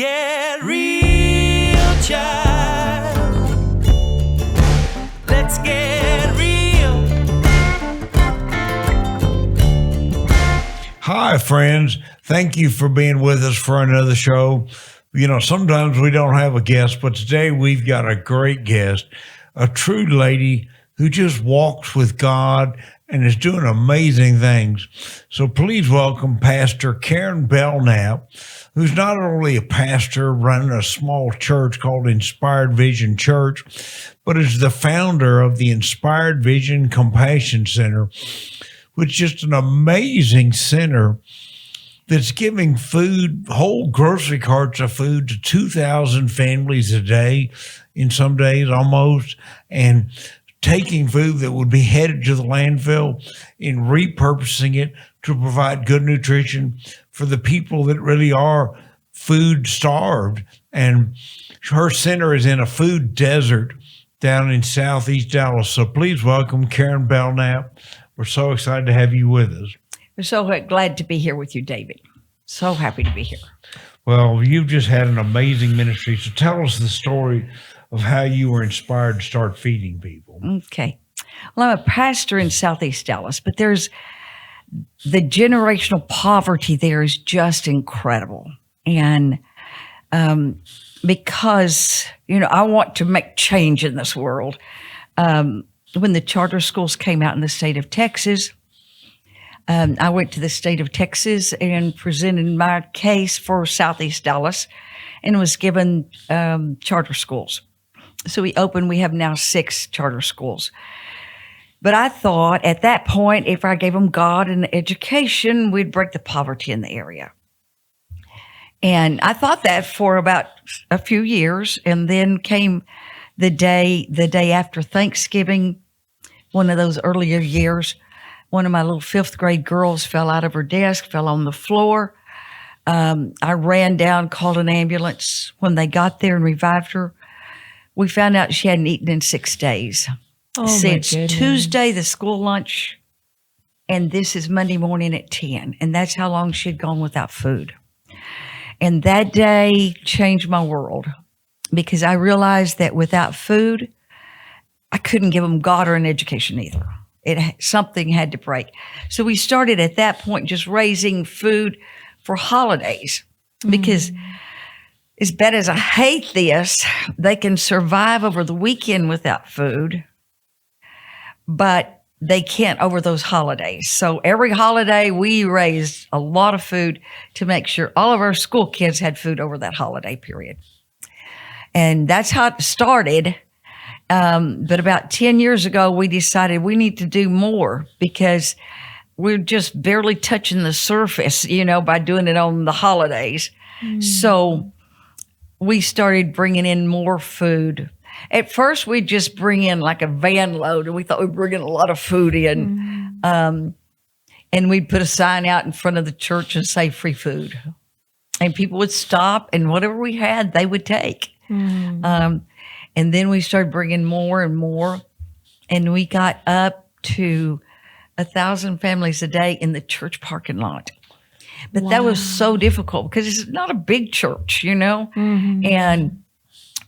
get real, child. Let's get real. Hi, friends. Thank you for being with us for another show. You know, sometimes we don't have a guest, but today we've got a great guest, a true lady who just walks with God and is doing amazing things. So please welcome Pastor Karen Belknap, who's not only a pastor running a small church called Inspired Vision Church, but is the founder of the Inspired Vision Compassion Center, which is just an amazing center that's giving food, whole grocery carts of food to 2,000 families a day, in some days almost, and taking food that would be headed to the landfill and repurposing it to provide good nutrition for the people that really are food starved. And her center is in a food desert down in Southeast Dallas. So please welcome Karen Belknap. We're so excited to have you with us. We're so glad to be here with you, David. So happy to be here. Well, you've just had an amazing ministry. So tell us the story of how you were inspired to start feeding people. Okay. Well, I'm a pastor in Southeast Dallas, but there's the generational poverty there is just incredible. And because, I want to make change in this world. When the charter schools came out in the state of Texas, I went to the state of Texas and presented my case for Southeast Dallas and was given charter schools. So we have now 6 charter schools. But I thought at that point, if I gave them God and education, we'd break the poverty in the area. And I thought that for about a few years. And then came the day after Thanksgiving, one of those earlier years, one of my little 5th grade girls fell out of her desk, fell on the floor. I ran down, called an ambulance. When they got there and revived her, we found out she hadn't eaten in 6 days. Since Tuesday, the school lunch, and this is Monday morning at 10. And that's how long she'd gone without food. And that day changed my world because I realized that without food, I couldn't give them God or an education either. Something had to break. So we started at that point just raising food for holidays because as bad as I hate this, they can survive over the weekend without food, but they can't over those holidays. So every holiday we raised a lot of food to make sure all of our school kids had food over that holiday period. And that's how it started. But about 10 years ago, we decided we need to do more because we're just barely touching the surface, by doing it on the holidays. So we started bringing in more food. At first, we'd just bring in like a van load, and we thought we'd bring in a lot of food in. And we'd put a sign out in front of the church and say free food. And people would stop, and whatever we had, they would take. And then we started bringing more and more, and we got up to 1,000 families a day in the church parking lot. But that was so difficult because it's not a big church, and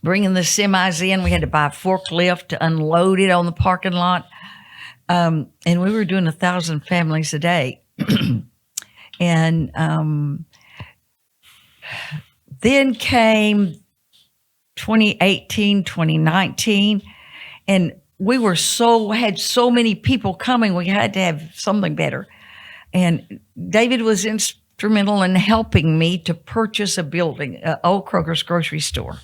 bringing the semis in, we had to buy a forklift to unload it on the parking lot. And we were doing 1,000 families a day. And then came 2018, 2019, and we had so many people coming, we had to have something better. And David was instrumental in helping me to purchase a building, Old Kroger's grocery store.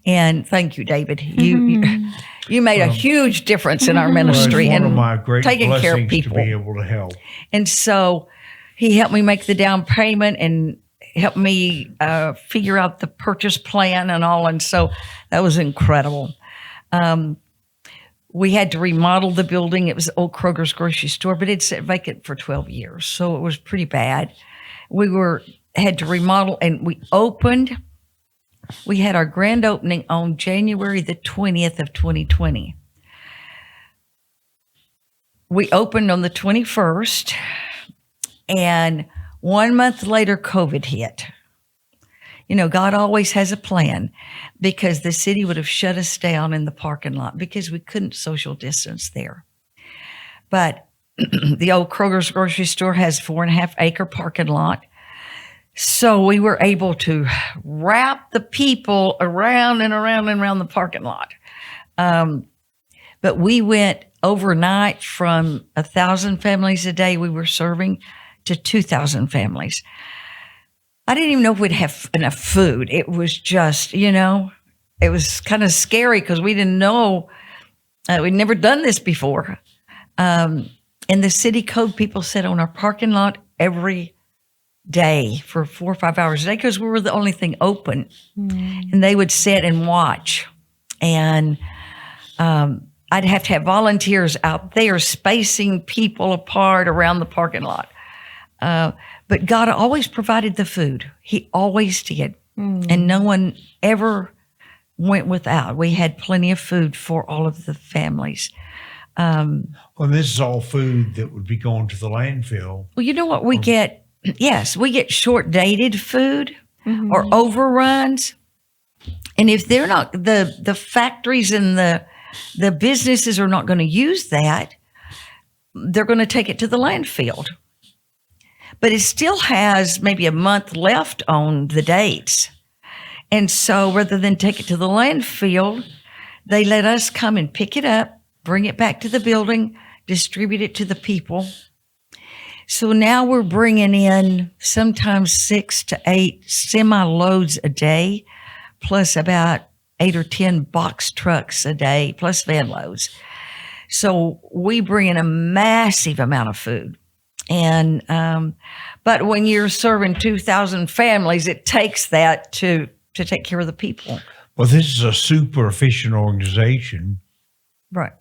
And thank you, David. You made a huge difference in our ministry Well, it's one and of my great taking care of blessings people. to be able to help. And so he helped me make the down payment and helped me figure out the purchase plan and all. And so that was incredible. We had to remodel the building. It was Old Kroger's grocery store, but it sat vacant for 12 years. So it was pretty bad. We had to remodel, and we opened. We had our grand opening on January the 20th of 2020. We opened on the 21st, and 1 month later, COVID hit. God always has a plan, because the city would have shut us down in the parking lot because we couldn't social distance there. But the old Kroger's grocery store has 4.5-acre parking lot. So we were able to wrap the people around and around and around the parking lot. But we went overnight from 1,000 families a day we were serving to 2,000 families. I didn't even know if we'd have enough food. It was just, it was kind of scary because we didn't know. We'd never done this before. And the city code people sat on our parking lot every day for 4 or 5 hours a day because we were the only thing open. And they would sit and watch. And I'd have to have volunteers out there spacing people apart around the parking lot. But God always provided the food. He always did. And no one ever went without. We had plenty of food for all of the families. Well, this is all food that would be going to the landfill. Well, you know what we get? Yes, we get short-dated food or overruns. And if they're not, the factories and the businesses are not going to use that, they're going to take it to the landfill. But it still has maybe a month left on the dates. And so rather than take it to the landfill, they let us come and pick it up, bring it back to the building, distribute it to the people. So now we're bringing in sometimes 6 to 8 semi-loads a day, plus about 8 or 10 box trucks a day, plus van loads. So we bring in a massive amount of food. And, but when you're serving 2,000 families, it takes that to take care of the people. Well, this is a super efficient organization. Right.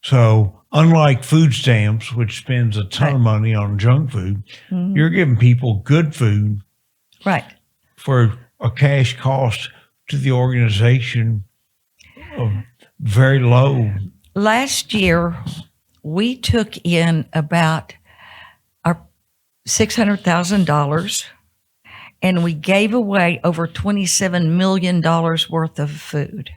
So unlike food stamps, which spends a ton of money on junk food, you're giving people good food Right. for a cash cost to the organization of very low. Last year, we took in about our $600,000, and we gave away over $27 million worth of food.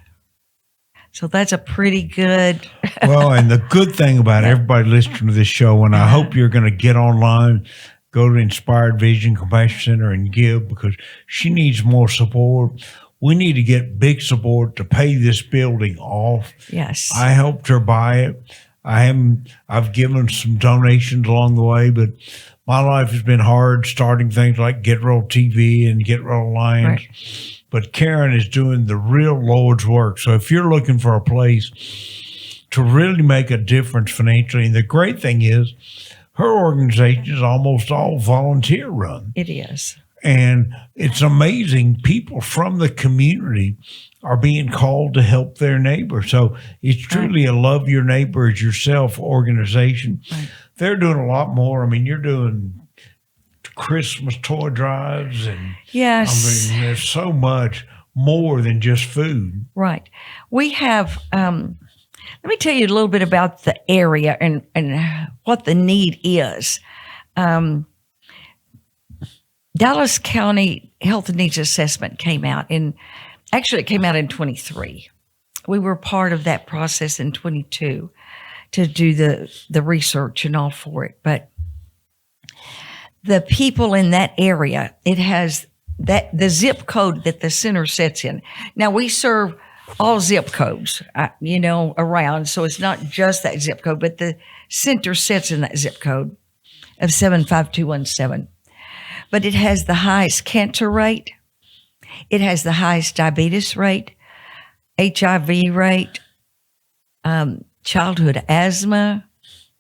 So that's a pretty good. Well, and the good thing about everybody listening to this show, and I hope you're going to get online, go to Inspired Vision Compassion Center and give, because she needs more support. We need to get big support to pay this building off. Yes. I helped her buy it. I've given some donations along the way, but my life has been hard starting things like Get Roll TV and Get Roll Alliance. Right. But Karen is doing the real Lord's work. So if you're looking for a place to really make a difference financially, and the great thing is her organization is almost all volunteer run. It is. And it's amazing. People from the community are being called to help their neighbor. So it's truly a love your neighbor as yourself organization. Right. They're doing a lot more. I mean, you're doing Christmas toy drives, and Yes. I mean, there's so much more than just food. Right. We have, let me tell you a little bit about the area and what the need is. Dallas County Health Needs Assessment came out it came out in 23. We were part of that process in 22 to do the research and all for it. But the people in that area, it has the zip code that the center sits in. Now we serve all zip codes, around. So it's not just that zip code, but the center sits in that zip code of 75217. But it has the highest cancer rate. It has the highest diabetes rate, HIV rate, childhood asthma,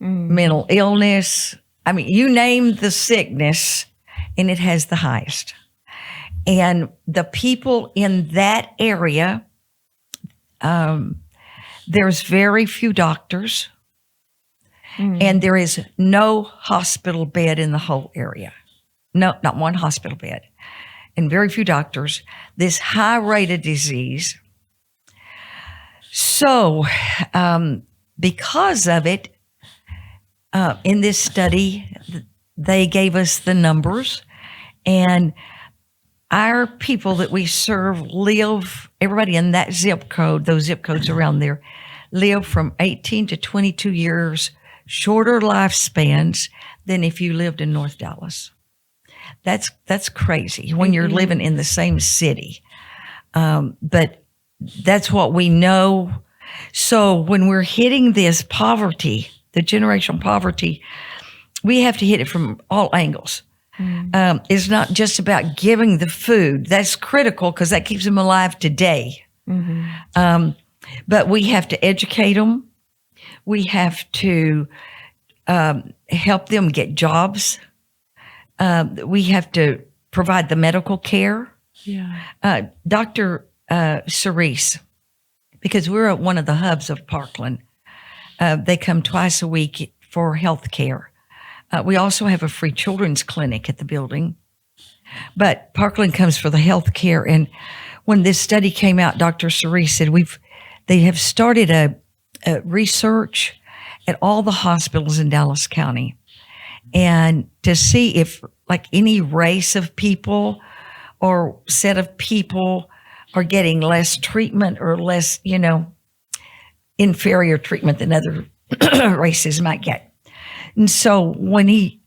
mental illness. I mean, you name the sickness, and it has the highest. And the people in that area, there's very few doctors, and there is no hospital bed in the whole area. No, not one hospital bed, and very few doctors. This high rate of disease. So, because of it, in this study, they gave us the numbers, and our people that we serve live, everybody in that zip code, those zip codes around there, live from 18 to 22 years, shorter lifespans than if you lived in North Dallas. That's crazy when you're living in the same city. But that's what we know. So when we're hitting this poverty, the generational poverty, we have to hit it from all angles. It's not just about giving the food. That's critical because that keeps them alive today. But we have to educate them. We have to help them get jobs. We have to provide the medical care. Yeah. Dr. Cerise, because we're at one of the hubs of Parkland, they come twice a week for health care. We also have a free children's clinic at the building, but Parkland comes for the health care. And when this study came out, Dr. Cerise said they have started a research at all the hospitals in Dallas County, and to see if like any race of people or set of people are getting less treatment or less, inferior treatment than other races might get. And so when he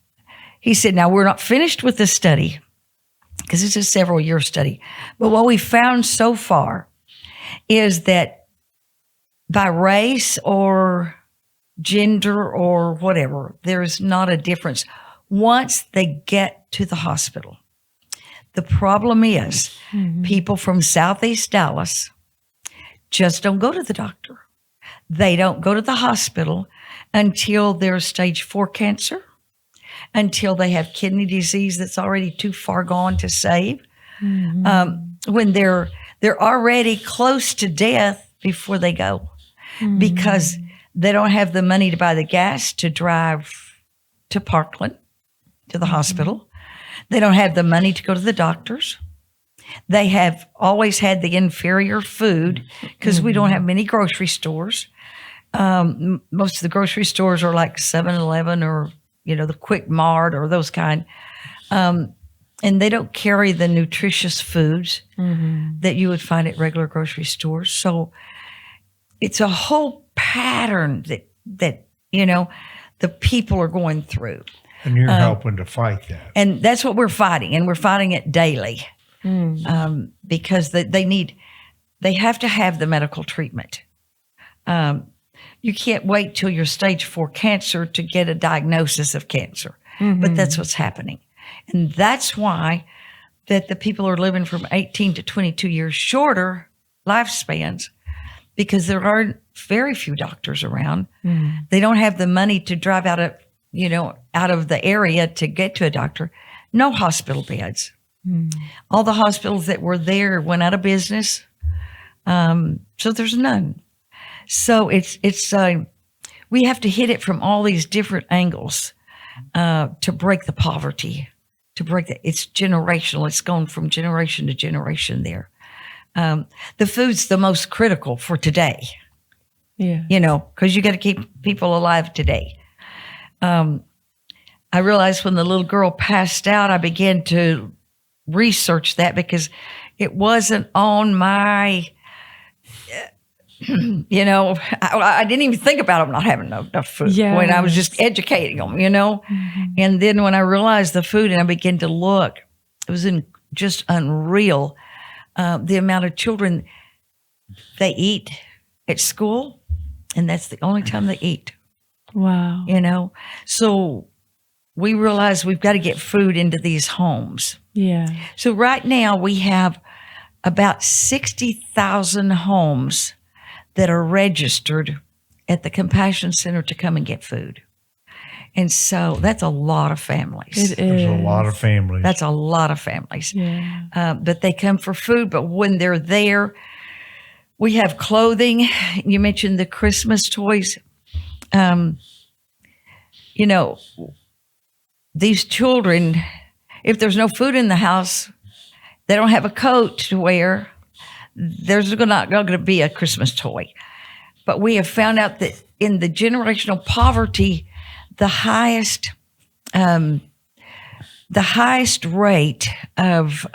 said, now we're not finished with this study because it's a several year study, but what we found so far is that by race or gender or whatever, there's not a difference once they get to the hospital. The problem is people from Southeast Dallas just don't go to the doctor. They don't go to the hospital until they're stage 4 cancer, until they have kidney disease that's already too far gone to save, when they're already close to death before they go, because they don't have the money to buy the gas to drive to Parkland, to the hospital. They don't have the money to go to the doctors. They have always had the inferior food because we don't have many grocery stores. Most of the grocery stores are like 7-Eleven or, the Quick Mart or those kind. And they don't carry the nutritious foods that you would find at regular grocery stores. So it's a whole pattern that the people are going through. And you're helping to fight that. And that's what we're fighting. And we're fighting it daily because they have to have the medical treatment. You can't wait till you're stage 4 cancer to get a diagnosis of cancer, but that's what's happening. And that's why that the people are living from 18 to 22 years shorter lifespans, because there are very few doctors around. They don't have the money to drive out of the area to get to a doctor. No hospital beds. All the hospitals that were there went out of business. So there's none. So we have to hit it from all these different angles to break the poverty, it's generational. It's going from generation to generation there. The food's the most critical for today. Yeah. Because you got to keep people alive today. I realized when the little girl passed out, I began to research that because it wasn't on my, I didn't even think about them not having enough food when I was just educating them, And then when I realized the food and I began to look, it was just unreal. The amount of children they eat at school, and that's the only time they eat. Wow. So we realize we've got to get food into these homes. Yeah. So right now we have about 60,000 homes that are registered at the Compassion Center to come and get food. And so that's a lot of families. It is. There's a lot of families. That's a lot of families. Yeah. But they come for food. But when they're there, we have clothing. You mentioned the Christmas toys. These children, if there's no food in the house, they don't have a coat to wear, there's not going to be a Christmas toy. But we have found out that in the generational poverty, the highest the highest rate of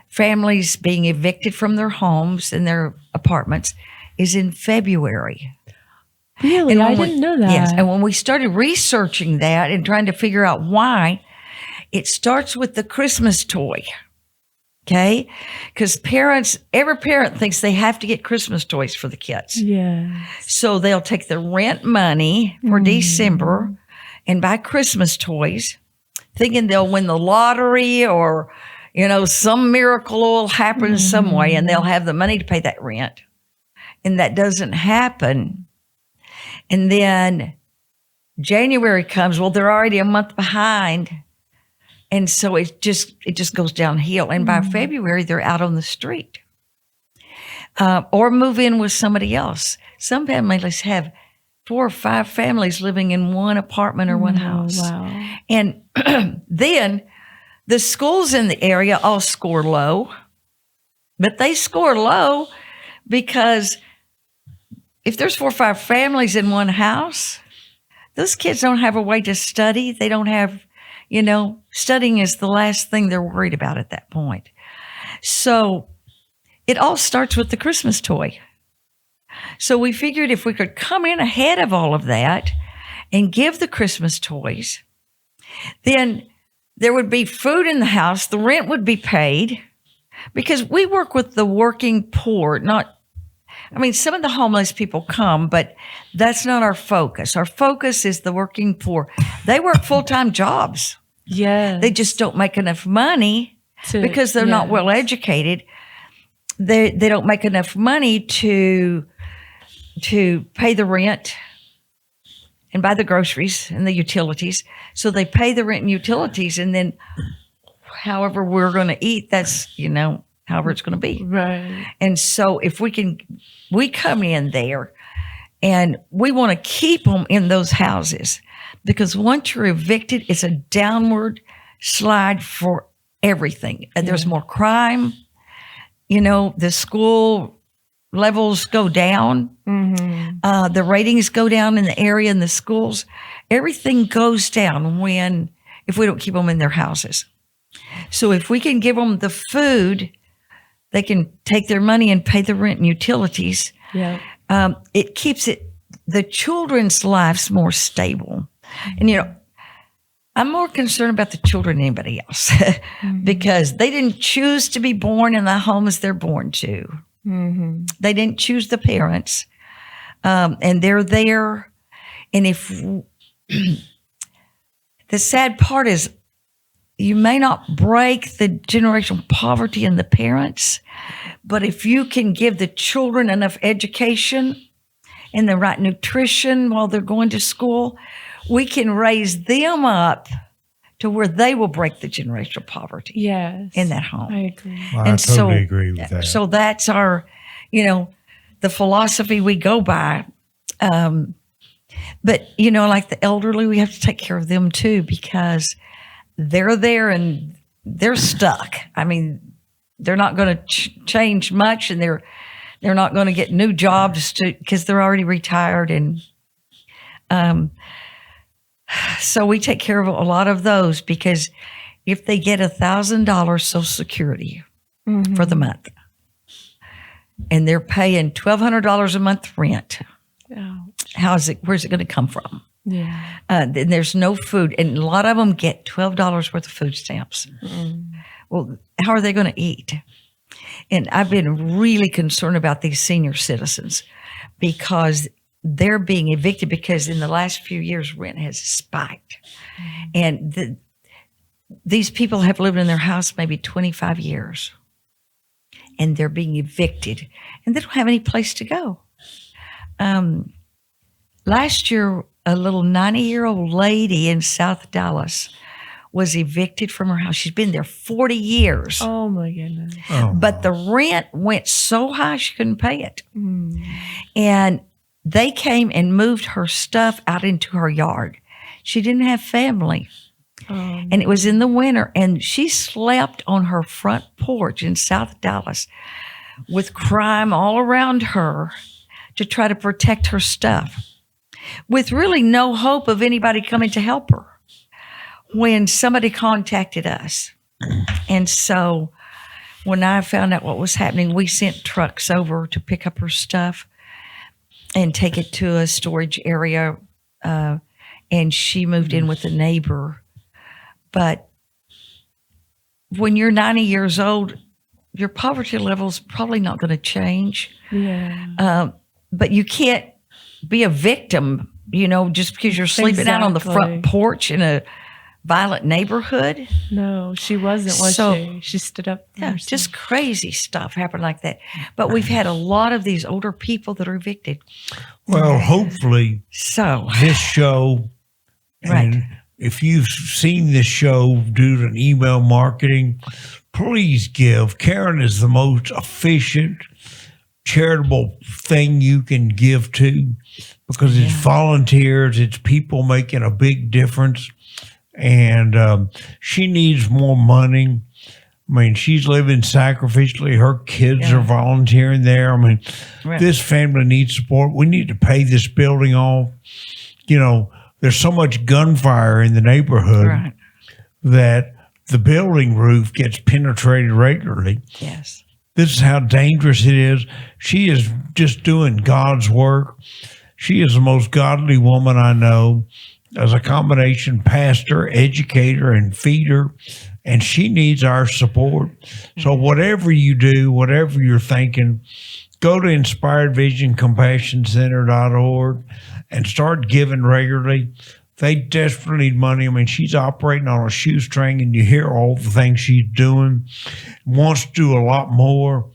families being evicted from their homes and their apartments is in February. Really? I didn't know that. Yes. And when we started researching that and trying to figure out why, it starts with the Christmas toy. Okay? Because every parent thinks they have to get Christmas toys for the kids. Yeah. So they'll take the rent money for December and buy Christmas toys, thinking they'll win the lottery or, some miracle will happen some way and they'll have the money to pay that rent. And that doesn't happen. And then January comes, well, they're already a month behind. And so it just goes downhill. And by February, they're out on the street or move in with somebody else. Some families have 4 or 5 families living in one apartment or one house. Wow. And then the schools in the area all score low, but they score low because if there's 4 or 5 families in one house, those kids don't have a way to study. They don't have, studying is the last thing they're worried about at that point. So it all starts with the Christmas toy. So we figured if we could come in ahead of all of that and give the Christmas toys, then there would be food in the house, the rent would be paid, because we work with the working poor, some of the homeless people come, but that's not our focus. Our focus is the working poor. They work full-time jobs. Yeah. They just don't make enough money because they're not well educated. They don't make enough money to pay the rent and buy the groceries and the utilities. So they pay the rent and utilities, and then however we're going to eat, that's, however it's going to be. Right. And so if we come in there and we want to keep them in those houses, because once you're evicted, it's a downward slide for everything. And there's more crime. The school levels go down. The ratings go down in the area in the schools. Everything goes down if we don't keep them in their houses. So if we can give them the food, they can take their money and pay the rent and utilities. Yeah. It keeps the children's lives more stable. And, I'm more concerned about the children than anybody else because they didn't choose to be born in the homes they're born to. They didn't choose the parents, and they're there. And if the sad part is, you may not break the generational poverty in the parents, but if you can give the children enough education and the right nutrition while they're going to school, we can raise them up to where they will break the generational poverty in that home. I agree. Well, I totally agree with that. So that's our, the philosophy we go by. But, like the elderly, we have to take care of them too, because they're there and they're stuck. They're not going to change much, and they're not going to get new jobs because they're already retired. And so we take care of a lot of those, because if they get $1,000 Social Security for the month, and they're paying $1,200 a month rent, where's it going to come from? Yeah. Then there's no food, and a lot of them get $12 worth of food stamps. Well, how are they going to eat? And I've been really concerned about these senior citizens, because they're being evicted because in the last few years rent has spiked, and these people have lived in their house maybe 25 years, and they're being evicted, and they don't have any place to go. Last year, a little 90-year-old lady in South Dallas was evicted from her house. She's been there 40 years. Oh, my goodness. But the rent went so high she couldn't pay it. And they came and moved her stuff out into her yard. She didn't have family. And it was in the winter, and she slept on her front porch in South Dallas with crime all around her to try to protect her stuff, with really no hope of anybody coming to help her. when somebody contacted us. And so when I found out what was happening, we sent trucks over to pick up her stuff and take it to a storage area. And she moved in with a neighbor. But when you're 90 years old, your poverty level is probably not going to change. Yeah. But you can't be a victim, just because you're sleeping out on the front porch in a violent neighborhood. No, she wasn't, was So- she? She stood up. for Yeah, herself. just crazy stuff happened like that. But we've had a lot of these older people that are evicted. Well, hopefully So, this show, Right. and if you've seen this show due to email marketing, please give. Karen is the most efficient, charitable thing you can give to, because it's volunteers, it's people making a big difference. And she needs more money. I mean, she's living sacrificially. Her kids are volunteering there. I mean, Right. this family needs support. We need to pay this building off. There's so much gunfire in the neighborhood right. that the building roof gets penetrated regularly. Yes. This is how dangerous it is. She is just doing God's work. She is the most godly woman I know, as a combination pastor, educator, and feeder, and she needs our support. So whatever you do, whatever you're thinking, go to inspiredvisioncompassioncenter.org and start giving regularly. They desperately need money. I mean, she's operating on a shoestring, and you hear all the things she's doing. Wants to do a lot more.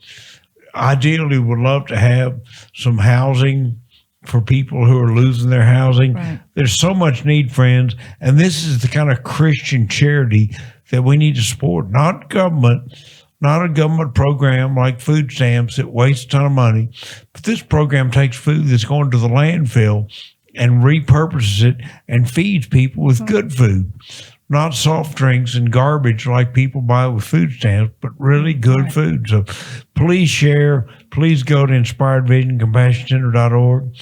Ideally, would love to have some housing for people who are losing their housing. Right. There's so much need, friends, and this is the kind of Christian charity that we need to support, not government, not a government program like food stamps that wastes a ton of money, but this program takes food that's going to the landfill and repurposes it and feeds people with good food, not soft drinks and garbage like people buy with food stamps, but really good food. So please share. Please go to inspiredvisioncompassioncenter.org,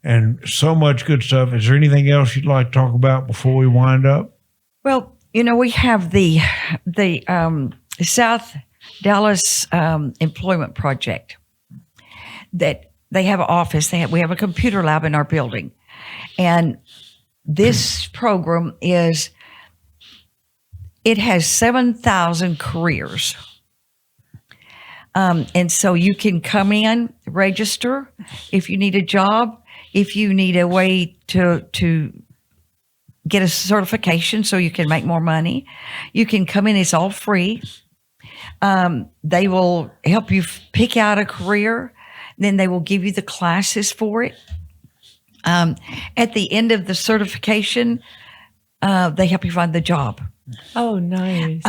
and so much good stuff. Is there anything else you'd like to talk about before we wind up? Well, we have the South Dallas Employment Project that they have an office. We have a computer lab in our building. And this program it has 7,000 careers. And so you can come in, register if you need a job, if you need a way to get a certification so you can make more money. You can come in, it's all free. They will help you pick out a career, then they will give you the classes for it. At the end of the certification, they help you find the job. Oh, nice.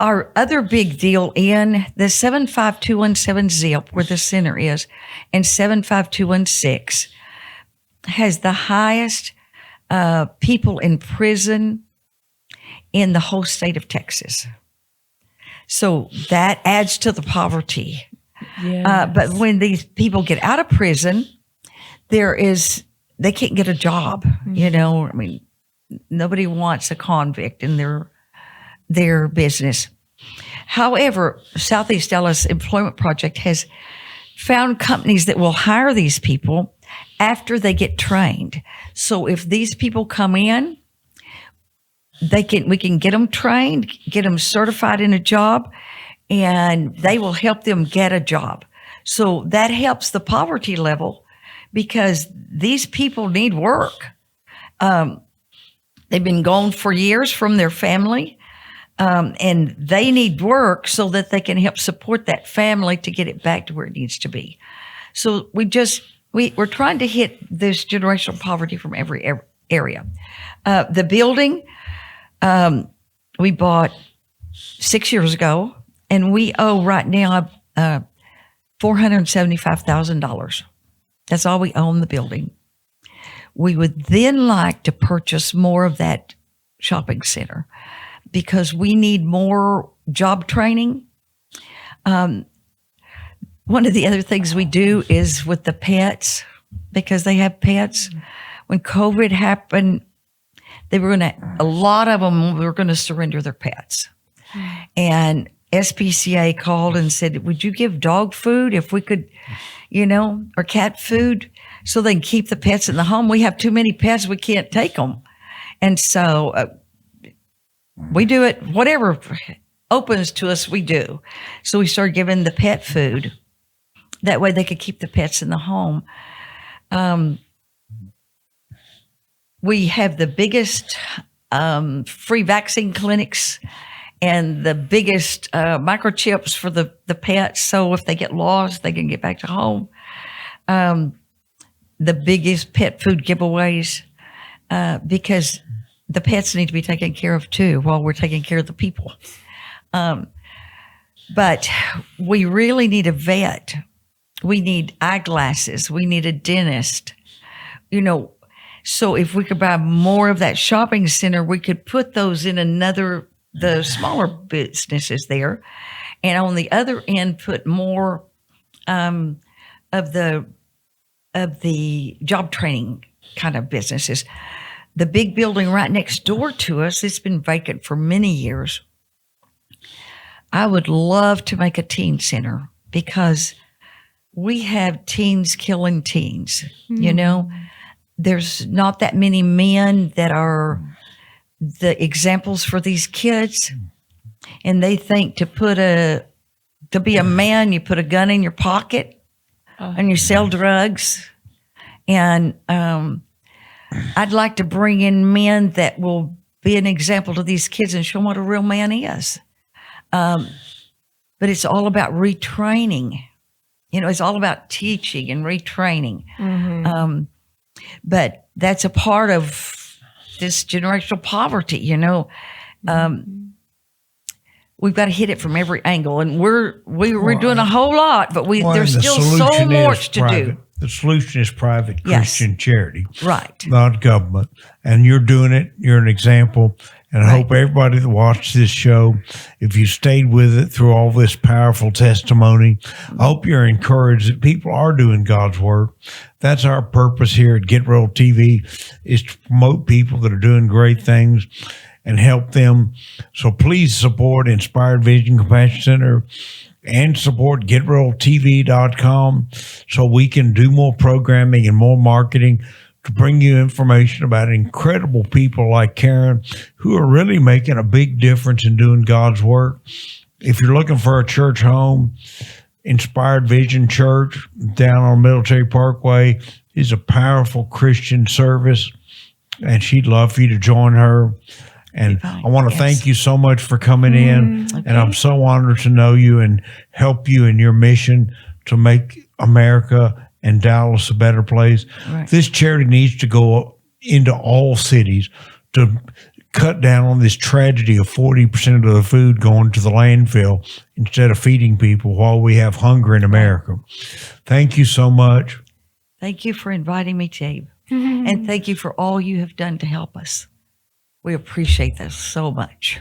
Our other big deal in the 75217 ZIP, where the center is, and 75216 has the highest people in prison in the whole state of Texas. So that adds to the poverty. Yes. But when these people get out of prison, they can't get a job. I mean, nobody wants a convict in their business. However, Southeast Dallas Employment Project has found companies that will hire these people after they get trained. So if these people come in, we can get them trained, get them certified in a job, and they will help them get a job. So that helps the poverty level because these people need work. They've been gone for years from their family, and they need work so that they can help support that family to get it back to where it needs to be. So we're trying to hit this generational poverty from every area. The building we bought 6 years ago, and we owe right now $475,000. That's all we own the building. We would then like to purchase more of that shopping center because we need more job training. One of the other things we do is with the pets, because they have pets. When COVID happened, a lot of them were going to surrender their pets. And SPCA called and said, would you give dog food if we could, or cat food so they can keep the pets in the home? We have too many pets. We can't take them. And so we do it, whatever opens to us, we do. So we started giving the pet food. That way they could keep the pets in the home. We have the biggest free vaccine clinics and the biggest microchips for the pets. So if they get lost, they can get back to home. The biggest pet food giveaways because the pets need to be taken care of too while we're taking care of the people. But we really need a vet. We need eyeglasses. We need a dentist. So if we could buy more of that shopping center, we could put those in the smaller businesses there. And on the other end, put more of the job training kind of businesses. The big building right next door to us, it's been vacant for many years. I would love to make a teen center because we have teens killing teens, There's not that many men that are the examples for these kids. And they think to be a man, you put a gun in your pocket and you sell drugs. And I'd like to bring in men that will be an example to these kids and show them what a real man is. But it's all about retraining. It's all about teaching and retraining. Mm-hmm. But that's a part of this generational poverty, We've got to hit it from every angle, and we're doing a whole lot, but there's still so much to do. The solution is private Christian charity, right? Not government. And you're doing it. You're an example. And I hope everybody that watched this show, if you stayed with it through all this powerful testimony, I hope you're encouraged that people are doing God's work. That's our purpose here at Get Real TV, is to promote people that are doing great things and help them. So please support Inspired Vision Compassion Center and support GetRealTV.com so we can do more programming and more marketing to bring you information about incredible people like Karen who are really making a big difference in doing God's work. If you're looking for a church home, Inspired Vision Church down on Military Parkway is a powerful Christian service, and she'd love for you to join her. And I want to thank you so much for coming in, and I'm so honored to know you and help you in your mission to make America and Dallas a better place. Right. This charity needs to go into all cities to cut down on this tragedy of 40% of the food going to the landfill instead of feeding people while we have hunger in America. Thank you so much. Thank you for inviting me, Jabe. And thank you for all you have done to help us. We appreciate this so much.